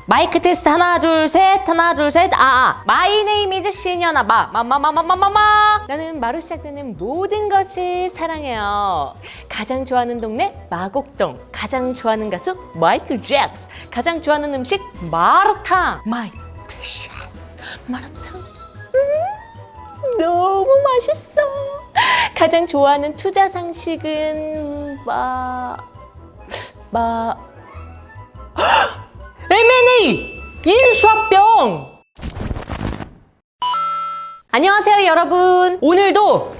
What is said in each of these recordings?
마이크 테스트 하나 둘 셋 마이 네임 이즈 신현아 나는 마로 시작되는 모든 것을 사랑해요. 가장 좋아하는 동네 마곡동, 가장 좋아하는 가수 마이클 잭스, 가장 좋아하는 음식 마라탕. 마이 프레셔스 마라탕 너무 맛있어. 가장 좋아하는 투자 상식은 M&A 인수합병. 안녕하세요 여러분. 오늘도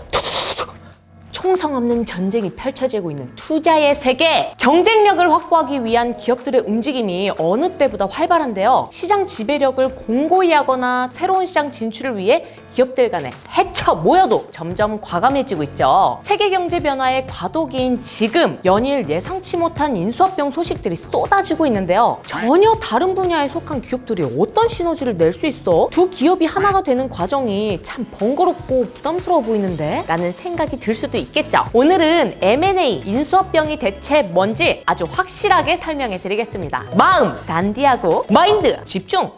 총성 없는 전쟁이 펼쳐지고 있는 투자의 세계, 경쟁력을 확보하기 위한 기업들의 움직임이 어느 때보다 활발한데요. 시장 지배력을 공고히 하거나 새로운 시장 진출을 위해 기업들 간에 헤쳐 모여도 점점 과감해지고 있죠. 세계 경제 변화의 과도기인 지금 연일 예상치 못한 인수합병 소식들이 쏟아지고 있는데요. 전혀 다른 분야에 속한 기업들이 어떤 시너지를 낼 수 있어? 두 기업이 하나가 되는 과정이 참 번거롭고 부담스러워 보이는데? 라는 생각이 들 수도 있겠죠. 오늘은 M&A 인수합병이 대체 뭔지 아주 확실하게 설명해 드리겠습니다. 마음 단디하고 마인드 집중!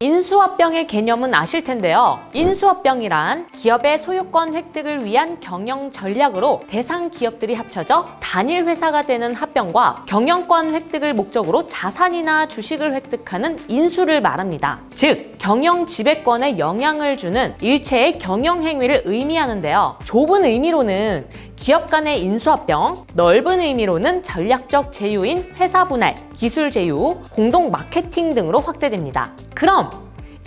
인수합병의 개념은 아실 텐데요. 인수합병이란 기업의 소유권 획득을 위한 경영 전략으로 대상 기업들이 합쳐져 단일 회사가 되는 합병과 경영권 획득을 목적으로 자산이나 주식을 획득하는 인수를 말합니다. 즉, 경영 지배권에 영향을 주는 일체의 경영 행위를 의미하는데요. 좁은 의미로는 기업 간의 인수합병, 넓은 의미로는 전략적 제휴인 회사 분할, 기술 제휴, 공동 마케팅 등으로 확대됩니다. 그럼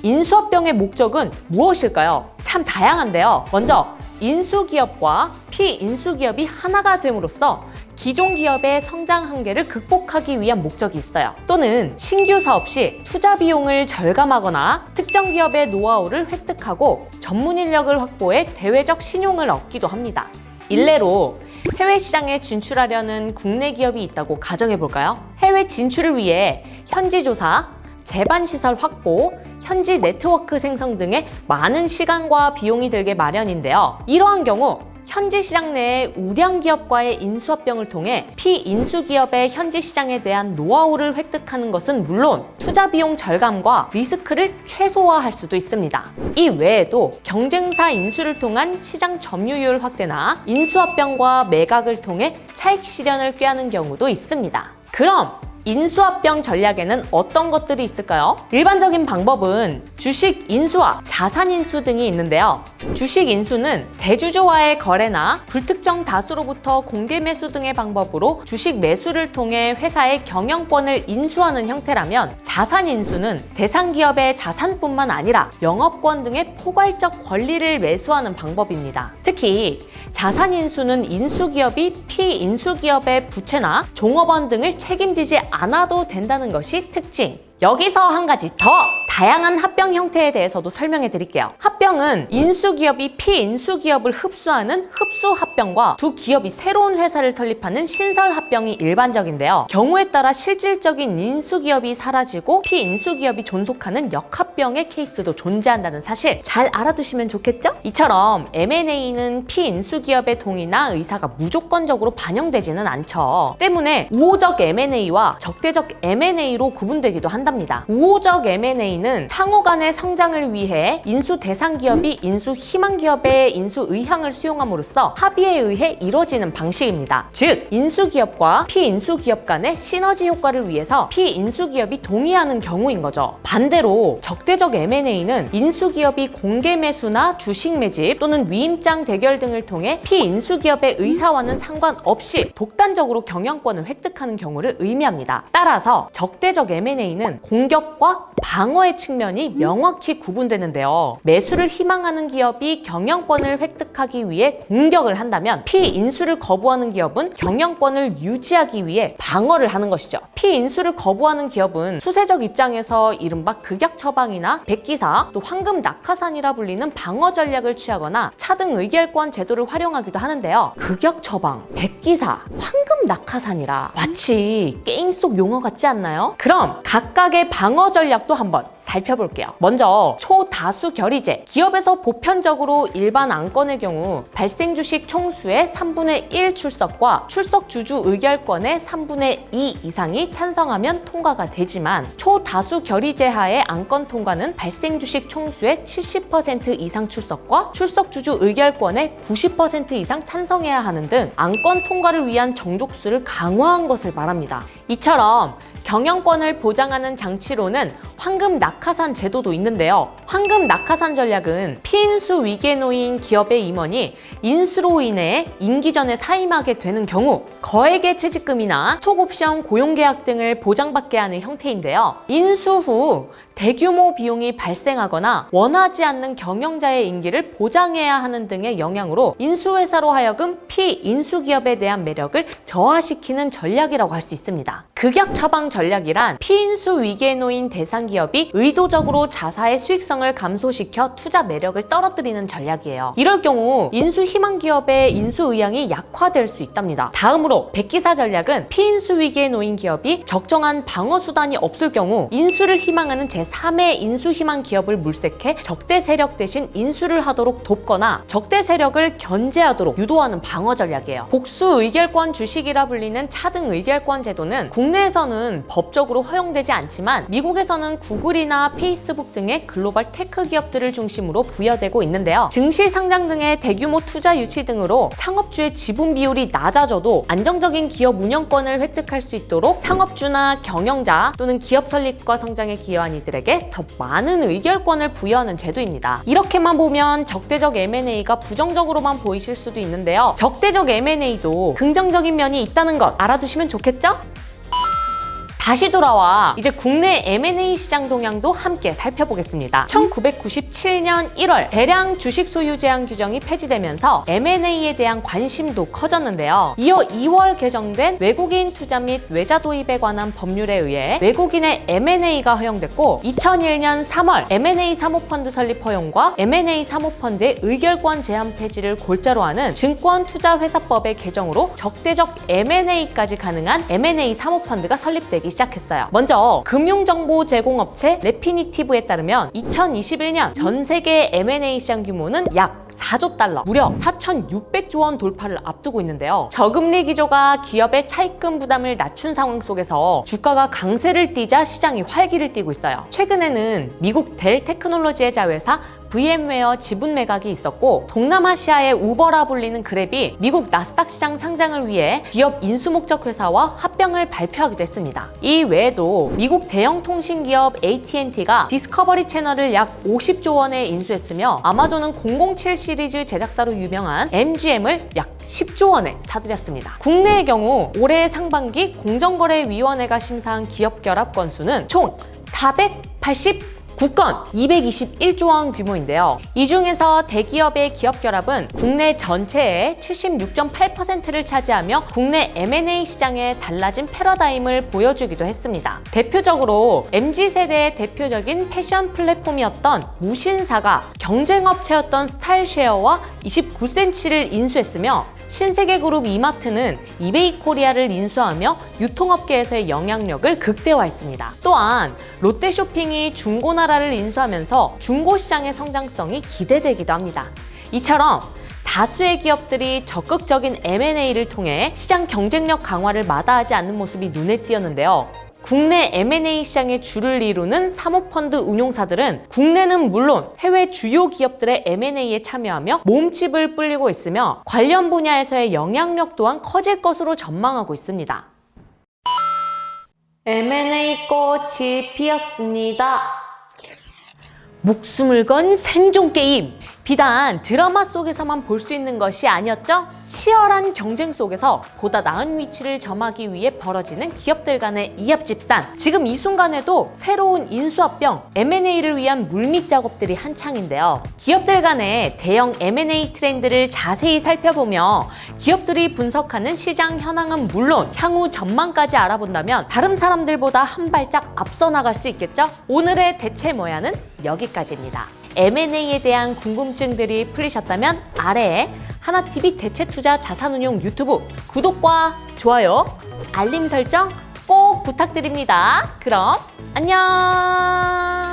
인수합병의 목적은 무엇일까요? 참 다양한데요. 먼저 인수기업과 피인수기업이 하나가 됨으로써 기존 기업의 성장 한계를 극복하기 위한 목적이 있어요. 또는 신규 사업 시 투자 비용을 절감하거나 특정 기업의 노하우를 획득하고 전문 인력을 확보해 대외적 신용을 얻기도 합니다. 일례로 해외 시장에 진출하려는 국내 기업이 있다고 가정해 볼까요? 해외 진출을 위해 현지 조사, 제반 시설 확보, 현지 네트워크 생성 등의 많은 시간과 비용이 들게 마련인데요. 이러한 경우 현지 시장 내의 우량 기업과의 인수합병을 통해 피인수 기업의 현지 시장에 대한 노하우를 획득하는 것은 물론 투자 비용 절감과 리스크를 최소화할 수도 있습니다. 이 외에도 경쟁사 인수를 통한 시장 점유율 확대나 인수합병과 매각을 통해 차익 실현을 꾀하는 경우도 있습니다. 그럼 인수합병 전략에는 어떤 것들이 있을까요? 일반적인 방법은 주식 인수와 자산 인수 등이 있는데요. 주식 인수는 대주주와의 거래나 불특정 다수로부터 공개 매수 등의 방법으로 주식 매수를 통해 회사의 경영권을 인수하는 형태라면, 자산 인수는 대상 기업의 자산뿐만 아니라 영업권 등의 포괄적 권리를 매수하는 방법입니다. 특히 자산 인수는 인수기업이 피인수기업의 부채나 종업원 등을 책임지지 않아도 된다는 것이 특징. 여기서 한 가지 더 다양한 합병 형태에 대해서도 설명해 드릴게요. 합병은 인수기업이 피인수기업을 흡수하는 흡수합병과 두 기업이 새로운 회사를 설립하는 신설합병이 일반적인데요. 경우에 따라 실질적인 인수기업이 사라지고 피인수기업이 존속하는 역합병의 케이스도 존재한다는 사실 잘 알아두시면 좋겠죠? 이처럼 M&A는 피인수기업의 동의나 의사가 무조건적으로 반영되지는 않죠. 때문에 우호적 M&A와 적대적 M&A로 구분되기도 한답니다. 우호적 M&A는 상호 간의 성장을 위해 인수 대상 기업이 인수 희망 기업의 인수 의향을 수용함으로써 합의에 의해 이루어지는 방식입니다. 즉, 인수 기업과 피인수 기업 간의 시너지 효과를 위해서 피인수 기업이 동의하는 경우인 거죠. 반대로 적대적 M&A는 인수 기업이 공개 매수나 주식 매집 또는 위임장 대결 등을 통해 피인수 기업의 의사와는 상관없이 독단적으로 경영권을 획득하는 경우를 의미합니다. 따라서 적대적 M&A는 공격과 방어의 측면이 명확히 구분되는데요. 매수를 희망하는 기업이 경영권을 획득하기 위해 공격을 한다면, 피인수를 거부하는 기업은 경영권을 유지하기 위해 방어를 하는 것이죠. 피인수를 거부하는 기업은 수세적 입장에서 이른바 극약 처방이나 백기사, 또 황금 낙하산이라 불리는 방어 전략을 취하거나 차등 의결권 제도를 활용하기도 하는데요. 극약 처방, 백기사, 황금 낙하산이라 마치 게임 속 용어 같지 않나요? 그럼 각각의 방어 전략도 한번 살펴볼게요. 먼저 초다수 결의제. 기업에서 보편적으로 일반 안건의 경우 발생 주식 총수의 3분의 1 출석과 출석 주주 의결권의 3분의 2 이상이 찬성하면 통과가 되지만 초다수 결의제 하의 안건 통과는 발생 주식 총수의 70% 이상 출석과 출석 주주 의결권의 90% 이상 찬성해야 하는 등 안건 통과를 위한 정족수를 강화한 것을 말합니다. 이처럼 경영권을 보장하는 장치로는 황금 낙하산 제도도 있는데요. 황금 낙하산 전략은 피인수 위기에 놓인 기업의 임원이 인수로 인해 임기 전에 사임하게 되는 경우 거액의 퇴직금이나 스톡옵션 고용계약 등을 보장받게 하는 형태인데요. 인수 후 대규모 비용이 발생하거나 원하지 않는 경영자의 임기를 보장해야 하는 등의 영향으로 인수회사로 하여금 피인수기업에 대한 매력을 저하시키는 전략이라고 할 수 있습니다. 극약 처방 전략이란 피인수 위기에 놓인 대상 기업이 의도적으로 자사의 수익성을 감소시켜 투자 매력을 떨어뜨리는 전략이에요. 이럴 경우 인수 희망 기업의 인수 의향이 약화될 수 있답니다. 다음으로 백기사 전략은 피인수 위기에 놓인 기업이 적정한 방어 수단이 없을 경우 인수를 희망하는 제3의 인수 희망 기업을 물색해 적대 세력 대신 인수를 하도록 돕거나 적대 세력을 견제하도록 유도하는 방어 전략이에요. 복수 의결권 주식이라 불리는 차등 의결권 제도는 국내에서는 법적으로 허용되지 않지만 미국에서는 구글이나 페이스북 등의 글로벌 테크 기업들을 중심으로 부여되고 있는데요. 증시 상장 등의 대규모 투자 유치 등으로 창업주의 지분 비율이 낮아져도 안정적인 기업 운영권을 획득할 수 있도록 창업주나 경영자 또는 기업 설립과 성장에 기여한 이들에게 더 많은 의결권을 부여하는 제도입니다. 이렇게만 보면 적대적 M&A가 부정적으로만 보이실 수도 있는데요. 적대적 M&A도 긍정적인 면이 있다는 것 알아두시면 좋겠죠? 다시 돌아와 이제 국내 M&A 시장 동향도 함께 살펴보겠습니다. 1997년 1월 대량 주식 소유 제한 규정이 폐지되면서 M&A에 대한 관심도 커졌는데요. 이어 2월 개정된 외국인 투자 및 외자 도입에 관한 법률에 의해 외국인의 M&A가 허용됐고 2001년 3월 M&A 사모펀드 설립 허용과 M&A 사모펀드의 의결권 제한 폐지를 골자로 하는 증권투자회사법의 개정으로 적대적 M&A까지 가능한 M&A 사모펀드가 설립되기 시작했어요. 먼저 금융정보 제공업체 레피니티브에 따르면 2021년 전 세계 M&A 시장 규모는 약 4조 달러, 무려 4,600조 원 돌파를 앞두고 있는데요. 저금리 기조가 기업의 차입금 부담을 낮춘 상황 속에서 주가가 강세를 띠자 시장이 활기를 띠고 있어요. 최근에는 미국 델 테크놀로지의 자회사 VM웨어 지분 매각이 있었고 동남아시아의 우버라 불리는 그랩이 미국 나스닥 시장 상장을 위해 기업 인수 목적 회사와 합병을 발표하기도 했습니다. 이 외에도 미국 대형 통신 기업 AT&T가 디스커버리 채널을 약 50조 원에 인수했으며 아마존은 007 시리즈 제작사로 유명한 MGM을 약 10조 원에 사들였습니다. 국내의 경우 올해 상반기 공정거래위원회가 심사한 기업 결합 건수는 총 489건, 221조 원 규모인데요. 이 중에서 대기업의 기업 결합은 국내 전체의 76.8%를 차지하며 국내 M&A 시장의 달라진 패러다임을 보여주기도 했습니다. 대표적으로 MZ세대의 대표적인 패션 플랫폼이었던 무신사가 경쟁업체였던 스타일쉐어와 29cm를 인수했으며 신세계그룹 이마트는 이베이 코리아를 인수하며 유통업계에서의 영향력을 극대화했습니다. 또한 롯데쇼핑이 중고나라를 인수하면서 중고시장의 성장성이 기대되기도 합니다. 이처럼 다수의 기업들이 적극적인 M&A를 통해 시장 경쟁력 강화를 마다하지 않는 모습이 눈에 띄었는데요. 국내 M&A 시장의 주를 이루는 사모펀드 운용사들은 국내는 물론 해외 주요 기업들의 M&A에 참여하며 몸집을 불리고 있으며 관련 분야에서의 영향력 또한 커질 것으로 전망하고 있습니다. M&A 꽃이 피었습니다. 목숨을 건 생존 게임! 비단 드라마 속에서만 볼 수 있는 것이 아니었죠? 치열한 경쟁 속에서 보다 나은 위치를 점하기 위해 벌어지는 기업들 간의 이합집산. 지금 이 순간에도 새로운 인수합병, M&A를 위한 물밑 작업들이 한창인데요. 기업들 간의 대형 M&A 트렌드를 자세히 살펴보며 기업들이 분석하는 시장 현황은 물론 향후 전망까지 알아본다면 다른 사람들보다 한 발짝 앞서 나갈 수 있겠죠? 오늘의 대체 뭐야는 여기까지입니다. M&A에 대한 궁금증들이 풀리셨다면 아래에 하나TV 대체투자 자산운용 유튜브 구독과 좋아요, 알림 설정 꼭 부탁드립니다. 그럼 안녕!